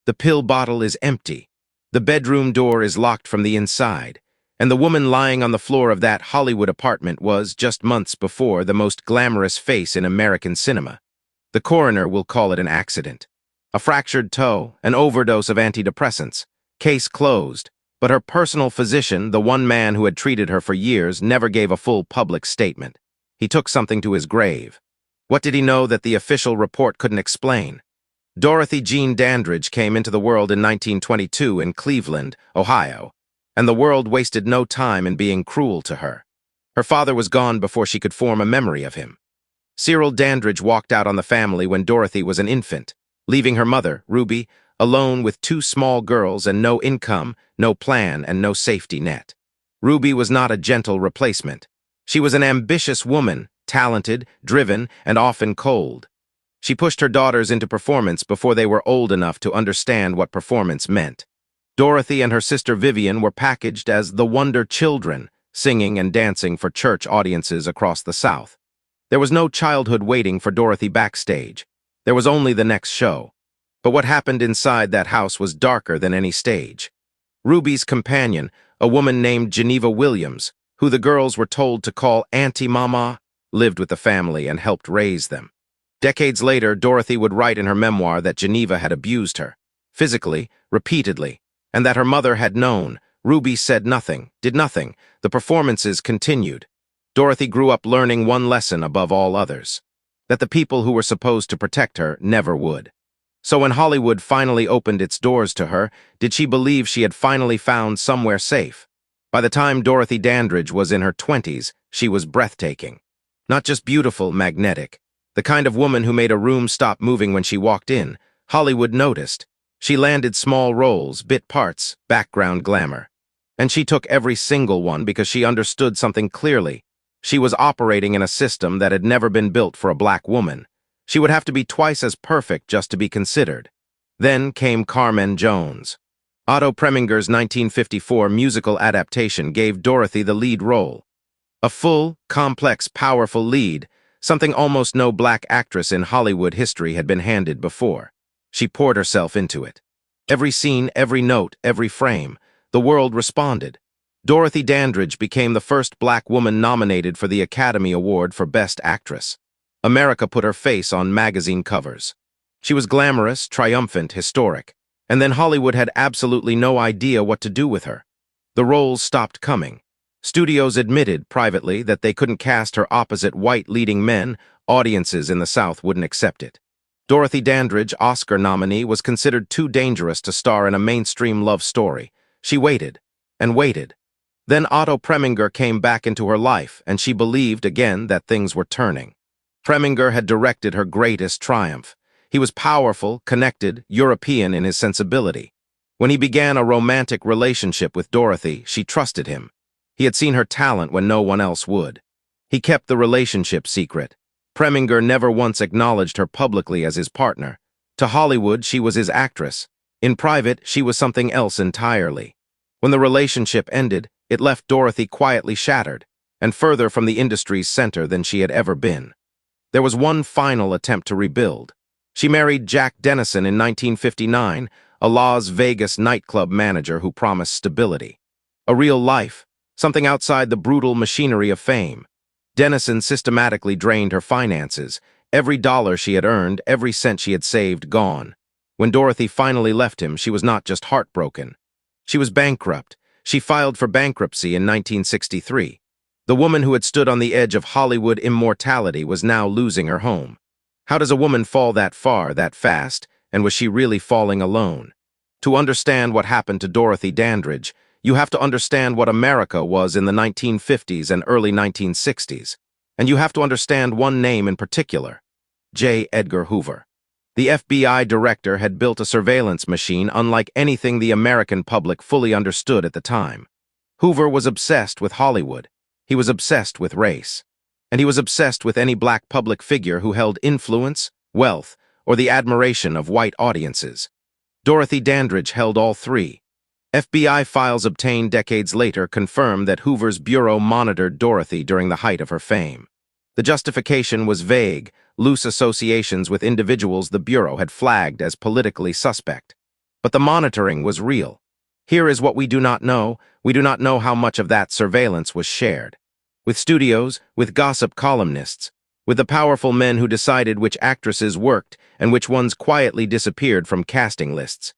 The pill bottle is empty. The bedroom door is locked from the inside. And the woman lying on the floor of that Hollywood apartment was, just months before, the most glamorous face in American cinema. The coroner will call it an accident. A fractured toe, an overdose of antidepressants. Case closed. But her personal physician, the one man who had treated her for years, never gave a full public statement. He took something to his grave. What did he know that the official report couldn't explain? Dorothy Jean Dandridge came into the world in 1922 in Cleveland, Ohio, and the world wasted no time in being cruel to her. Her father was gone before she could form a memory of him. Cyril Dandridge walked out on the family when Dorothy was an infant, leaving her mother, Ruby, alone with two small girls and no income, no plan, and no safety net. Ruby was not a gentle replacement. She was an ambitious woman, talented, driven, and often cold. She pushed her daughters into performance before they were old enough to understand what performance meant. Dorothy and her sister Vivian were packaged as the Wonder Children, singing and dancing for church audiences across the South. There was no childhood waiting for Dorothy backstage. There was only the next show. But what happened inside that house was darker than any stage. Ruby's companion, a woman named Geneva Williams, who the girls were told to call Auntie Mama, lived with the family and helped raise them. Decades later, Dorothy would write in her memoir that Geneva had abused her, physically, repeatedly, and that her mother had known. Ruby said nothing, did nothing. The performances continued. Dorothy grew up learning one lesson above all others, that the people who were supposed to protect her never would. So when Hollywood finally opened its doors to her, did she believe she had finally found somewhere safe? By the time Dorothy Dandridge was in her 20s, she was breathtaking. Not just beautiful, magnetic. The kind of woman who made a room stop moving when she walked in. Hollywood noticed. She landed small roles, bit parts, background glamour. And she took every single one because she understood something clearly. She was operating in a system that had never been built for a black woman. She would have to be twice as perfect just to be considered. Then came Carmen Jones. Otto Preminger's 1954 musical adaptation gave Dorothy the lead role. A full, complex, powerful lead, something almost no black actress in Hollywood history had been handed before. She poured herself into it. Every scene, every note, every frame. The world responded. Dorothy Dandridge became the first black woman nominated for the Academy Award for Best Actress. America put her face on magazine covers. She was glamorous, triumphant, historic. And then Hollywood had absolutely no idea what to do with her. The roles stopped coming. Studios admitted privately that they couldn't cast her opposite white leading men. Audiences in the South wouldn't accept it. Dorothy Dandridge, Oscar nominee, was considered too dangerous to star in a mainstream love story. She waited and waited. Then Otto Preminger came back into her life, and she believed again that things were turning. Preminger had directed her greatest triumph. He was powerful, connected, European in his sensibility. When he began a romantic relationship with Dorothy, she trusted him. He had seen her talent when no one else would. He kept the relationship secret. Preminger never once acknowledged her publicly as his partner. To Hollywood, she was his actress. In private, she was something else entirely. When the relationship ended, it left Dorothy quietly shattered, and further from the industry's center than she had ever been. There was one final attempt to rebuild. She married Jack Dennison in 1959, a Las Vegas nightclub manager who promised stability. A real life, something outside the brutal machinery of fame. Dennison systematically drained her finances. Every dollar she had earned, every cent she had saved, gone. When Dorothy finally left him, she was not just heartbroken. She was bankrupt. She filed for bankruptcy in 1963. The woman who had stood on the edge of Hollywood immortality was now losing her home. How does a woman fall that far, that fast, and was she really falling alone? To understand what happened to Dorothy Dandridge, you have to understand what America was in the 1950s and early 1960s. And you have to understand one name in particular, J. Edgar Hoover. The FBI director had built a surveillance machine unlike anything the American public fully understood at the time. Hoover was obsessed with Hollywood. He was obsessed with race. And he was obsessed with any black public figure who held influence, wealth, or the admiration of white audiences. Dorothy Dandridge held all three. FBI files obtained decades later confirmed that Hoover's bureau monitored Dorothy during the height of her fame. The justification was vague, loose associations with individuals the bureau had flagged as politically suspect. But the monitoring was real. Here is what we do not know. We do not know how much of that surveillance was shared. With studios, with gossip columnists, with the powerful men who decided which actresses worked and which ones quietly disappeared from casting lists.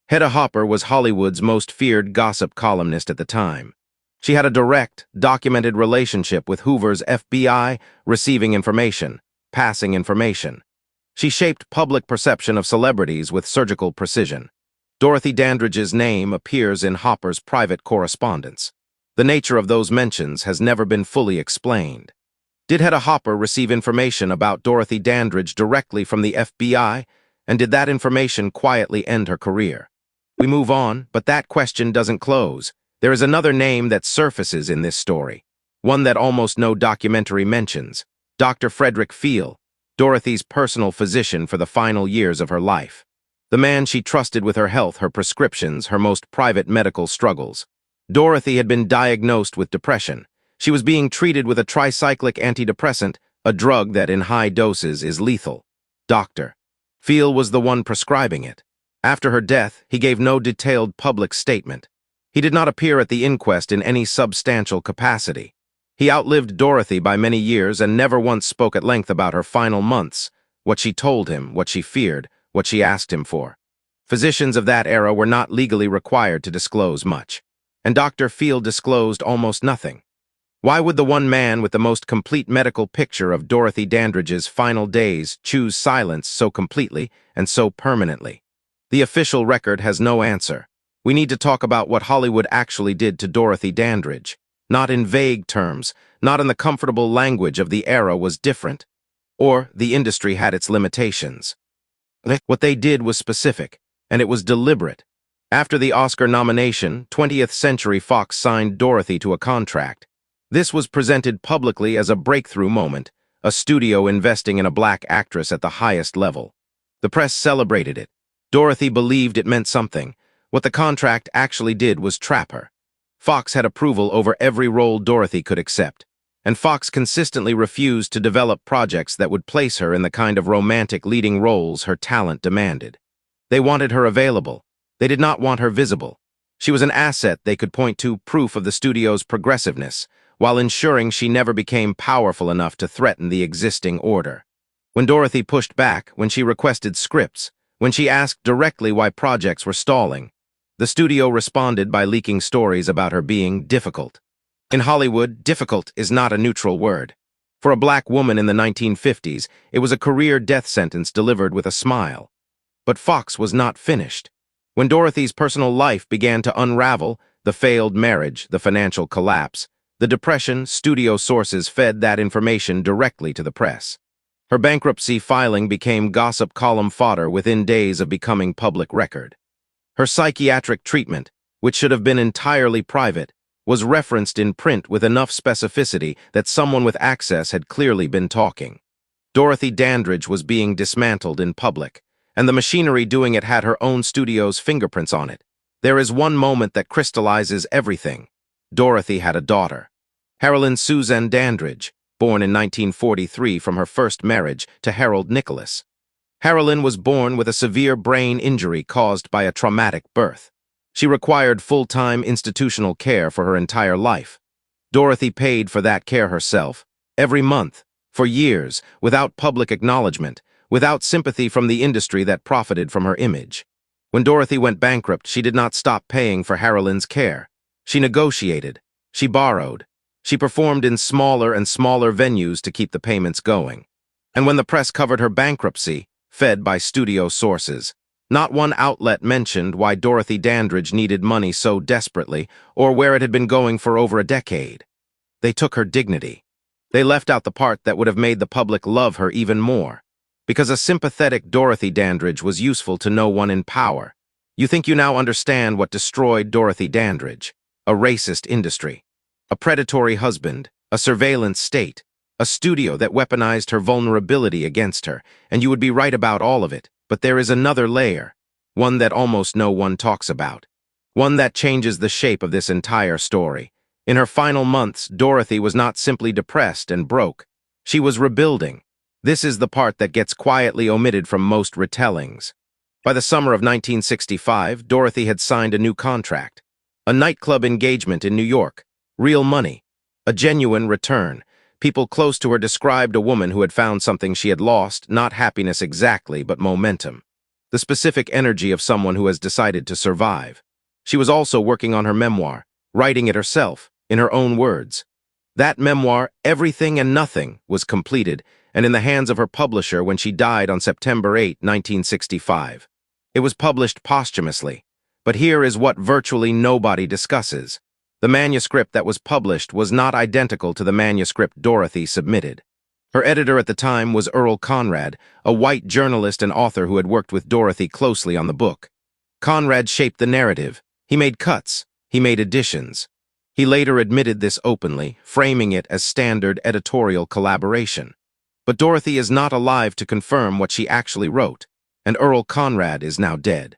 Hedda Hopper was Hollywood's most feared gossip columnist at the time. She had a direct, documented relationship with Hoover's FBI, receiving information, passing information. She shaped public perception of celebrities with surgical precision. Dorothy Dandridge's name appears in Hopper's private correspondence. The nature of those mentions has never been fully explained. Did Hedda Hopper receive information about Dorothy Dandridge directly from the FBI, and did that information quietly end her career? We move on, but that question doesn't close. There is another name that surfaces in this story, one that almost no documentary mentions: Dr. Frederick Fiel, Dorothy's personal physician for the final years of her life. The man she trusted with her health, her prescriptions, her most private medical struggles. Dorothy had been diagnosed with depression. She was being treated with a tricyclic antidepressant, a drug that in high doses is lethal. Dr. Fiel was the one prescribing it. After her death, he gave no detailed public statement. He did not appear at the inquest in any substantial capacity. He outlived Dorothy by many years and never once spoke at length about her final months, what she told him, what she feared, what she asked him for. Physicians of that era were not legally required to disclose much, and Dr. Fiel disclosed almost nothing. Why would the one man with the most complete medical picture of Dorothy Dandridge's final days choose silence so completely and so permanently? The official record has no answer. We need to talk about what Hollywood actually did to Dorothy Dandridge. Not in vague terms, not in the comfortable language of the era was different, or the industry had its limitations. What they did was specific, and it was deliberate. After the Oscar nomination, 20th Century Fox signed Dorothy to a contract. This was presented publicly as a breakthrough moment, a studio investing in a black actress at the highest level. The press celebrated it. Dorothy believed it meant something. What the contract actually did was trap her. Fox had approval over every role Dorothy could accept, and Fox consistently refused to develop projects that would place her in the kind of romantic leading roles her talent demanded. They wanted her available. They did not want her visible. She was an asset they could point to, proof of the studio's progressiveness, while ensuring she never became powerful enough to threaten the existing order. When Dorothy pushed back, when she requested scripts, when she asked directly why projects were stalling, the studio responded by leaking stories about her being difficult. In Hollywood, difficult is not a neutral word. For a black woman in the 1950s, it was a career death sentence delivered with a smile. But Fox was not finished. When Dorothy's personal life began to unravel, the failed marriage, the financial collapse, the depression, studio sources fed that information directly to the press. Her bankruptcy filing became gossip column fodder within days of becoming public record. Her psychiatric treatment, which should have been entirely private, was referenced in print with enough specificity that someone with access had clearly been talking. Dorothy Dandridge was being dismantled in public, and the machinery doing it had her own studio's fingerprints on it. There is one moment that crystallizes everything. Dorothy had a daughter, Harold Susan Dandridge, born in 1943 from her first marriage to Harold Nicholas. Harold was born with a severe brain injury caused by a traumatic birth. She required full-time institutional care for her entire life. Dorothy paid for that care herself, every month, for years, without public acknowledgement, without sympathy from the industry that profited from her image. When Dorothy went bankrupt, she did not stop paying for Harold's care. She negotiated. She borrowed. She performed in smaller and smaller venues to keep the payments going. And when the press covered her bankruptcy, fed by studio sources, not one outlet mentioned why Dorothy Dandridge needed money so desperately or where it had been going for over a decade. They took her dignity. They left out the part that would have made the public love her even more. Because a sympathetic Dorothy Dandridge was useful to no one in power. You think you now understand what destroyed Dorothy Dandridge? A racist industry, a predatory husband, a surveillance state, a studio that weaponized her vulnerability against her, and you would be right about all of it. But there is another layer, one that almost no one talks about, one that changes the shape of this entire story. In her final months, Dorothy was not simply depressed and broke. She was rebuilding. This is the part that gets quietly omitted from most retellings. By the summer of 1965, Dorothy had signed a new contract. A nightclub engagement in New York. Real money. A genuine return. People close to her described a woman who had found something she had lost, not happiness exactly, but momentum. The specific energy of someone who has decided to survive. She was also working on her memoir, writing it herself, in her own words. That memoir, Everything and Nothing, was completed and in the hands of her publisher when she died on September 8, 1965. It was published posthumously, but here is what virtually nobody discusses. The manuscript that was published was not identical to the manuscript Dorothy submitted. Her editor at the time was Earl Conrad, a white journalist and author who had worked with Dorothy closely on the book. Conrad shaped the narrative. He made cuts. He made additions. He later admitted this openly, framing it as standard editorial collaboration. But Dorothy is not alive to confirm what she actually wrote, and Earl Conrad is now dead.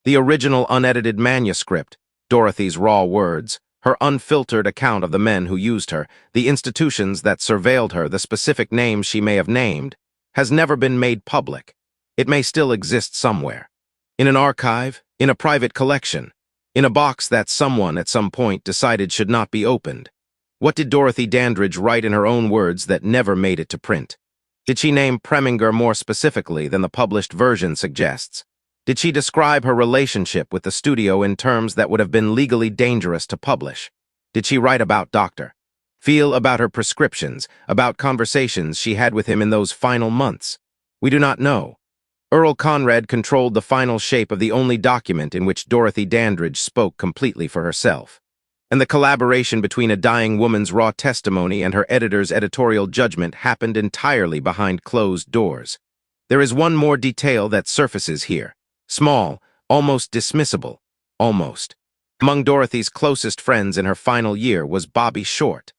The original unedited manuscript, Dorothy's raw words, her unfiltered account of the men who used her, the institutions that surveilled her, the specific names she may have named, has never been made public. It may still exist somewhere. In an archive, in a private collection, in a box that someone at some point decided should not be opened. What did Dorothy Dandridge write in her own words that never made it to print? Did she name Preminger more specifically than the published version suggests? Did she describe her relationship with the studio in terms that would have been legally dangerous to publish? Did she write about Dr. Feel, about her prescriptions, about conversations she had with him in those final months? We do not know. Earl Conrad controlled the final shape of the only document in which Dorothy Dandridge spoke completely for herself. And the collaboration between a dying woman's raw testimony and her editor's editorial judgment happened entirely behind closed doors. There is one more detail that surfaces here. Small, almost dismissible, almost. Among Dorothy's closest friends in her final year was Bobby Short,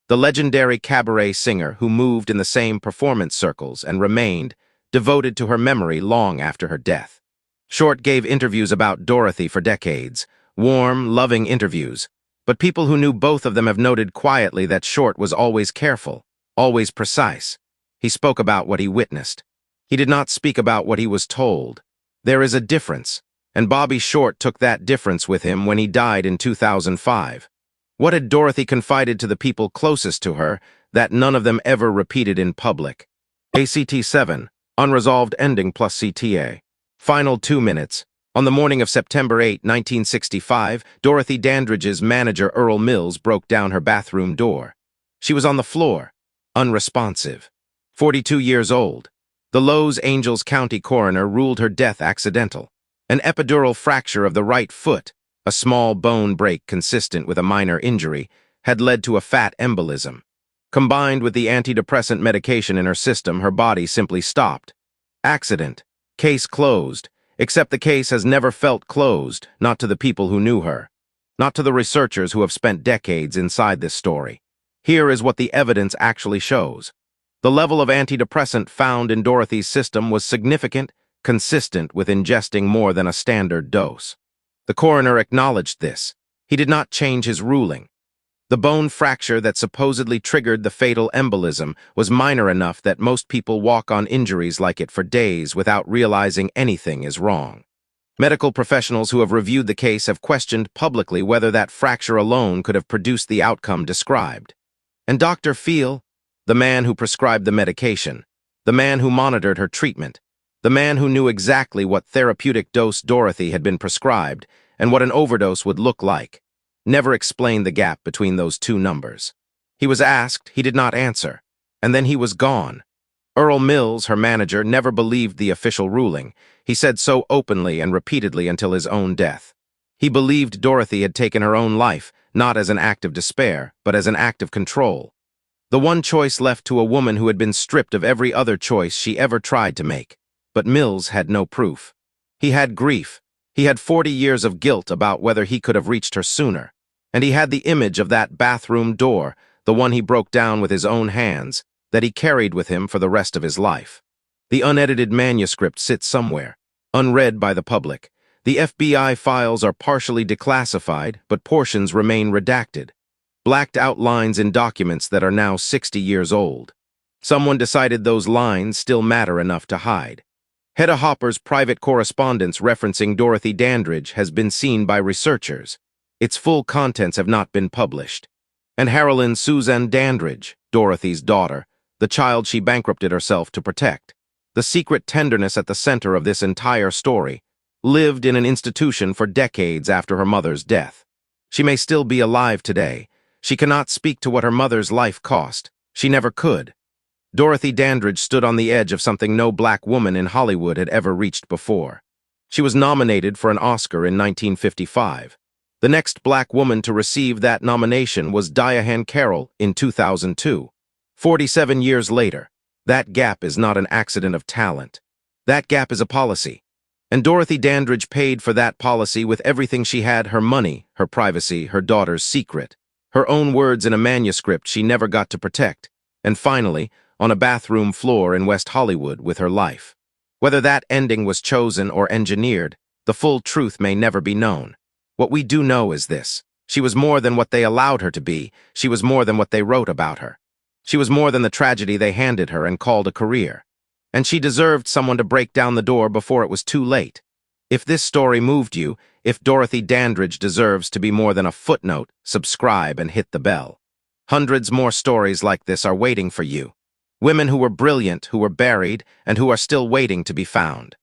the legendary cabaret singer who moved in the same performance circles and remained devoted to her memory long after her death. Short gave interviews about Dorothy for decades, warm, loving interviews, but people who knew both of them have noted quietly that Short was always careful, always precise. He spoke about what he witnessed. He did not speak about what he was told. There is a difference, and Bobby Short took that difference with him when he died in 2005. What had Dorothy confided to the people closest to her that none of them ever repeated in public? ACT 7, unresolved ending plus CTA. Final 2 minutes. On the morning of September 8, 1965, Dorothy Dandridge's manager Earl Mills broke down her bathroom door. She was on the floor, unresponsive. 42 years old. The Los Angeles County coroner ruled her death accidental. An epidural fracture of the right foot, a small bone break consistent with a minor injury, had led to a fat embolism. Combined with the antidepressant medication in her system, her body simply stopped. Accident. Case closed. Except the case has never felt closed, not to the people who knew her, not to the researchers who have spent decades inside this story. Here is what the evidence actually shows. The level of antidepressant found in Dorothy's system was significant, consistent with ingesting more than a standard dose. The coroner acknowledged this. He did not change his ruling. The bone fracture that supposedly triggered the fatal embolism was minor enough that most people walk on injuries like it for days without realizing anything is wrong. Medical professionals who have reviewed the case have questioned publicly whether that fracture alone could have produced the outcome described. And Dr. Feel, the man who prescribed the medication, the man who monitored her treatment, the man who knew exactly what therapeutic dose Dorothy had been prescribed and what an overdose would look like, never explained the gap between those two numbers. He was asked, he did not answer, and then he was gone. Earl Mills, her manager, never believed the official ruling. He said so openly and repeatedly until his own death. He believed Dorothy had taken her own life, not as an act of despair, but as an act of control. The one choice left to a woman who had been stripped of every other choice she ever tried to make. But Mills had no proof. He had grief. He had 40 years of guilt about whether he could have reached her sooner. And he had the image of that bathroom door, the one he broke down with his own hands, that he carried with him for the rest of his life. The unedited manuscript sits somewhere, unread by the public. The FBI files are partially declassified, but portions remain redacted. Blacked out lines in documents that are now 60 years old. Someone decided those lines still matter enough to hide. Hedda Hopper's private correspondence referencing Dorothy Dandridge has been seen by researchers. Its full contents have not been published. And heroine Susan Dandridge, Dorothy's daughter, the child she bankrupted herself to protect, the secret tenderness at the center of this entire story, lived in an institution for decades after her mother's death. She may still be alive today. She cannot speak to what her mother's life cost. She never could. Dorothy Dandridge stood on the edge of something no black woman in Hollywood had ever reached before. She was nominated for an Oscar in 1955. The next black woman to receive that nomination was Diahann Carroll in 2002. 47 years later, that gap is not an accident of talent. That gap is a policy. And Dorothy Dandridge paid for that policy with everything she had: her money, her privacy, her daughter's secret, her own words in a manuscript she never got to protect, and finally, on a bathroom floor in West Hollywood with her life. Whether that ending was chosen or engineered, the full truth may never be known. What we do know is this: she was more than what they allowed her to be. She was more than what they wrote about her. She was more than the tragedy they handed her and called a career. And she deserved someone to break down the door before it was too late. If this story moved you, if Dorothy Dandridge deserves to be more than a footnote, subscribe and hit the bell. Hundreds more stories like this are waiting for you. Women who were brilliant, who were buried, and who are still waiting to be found.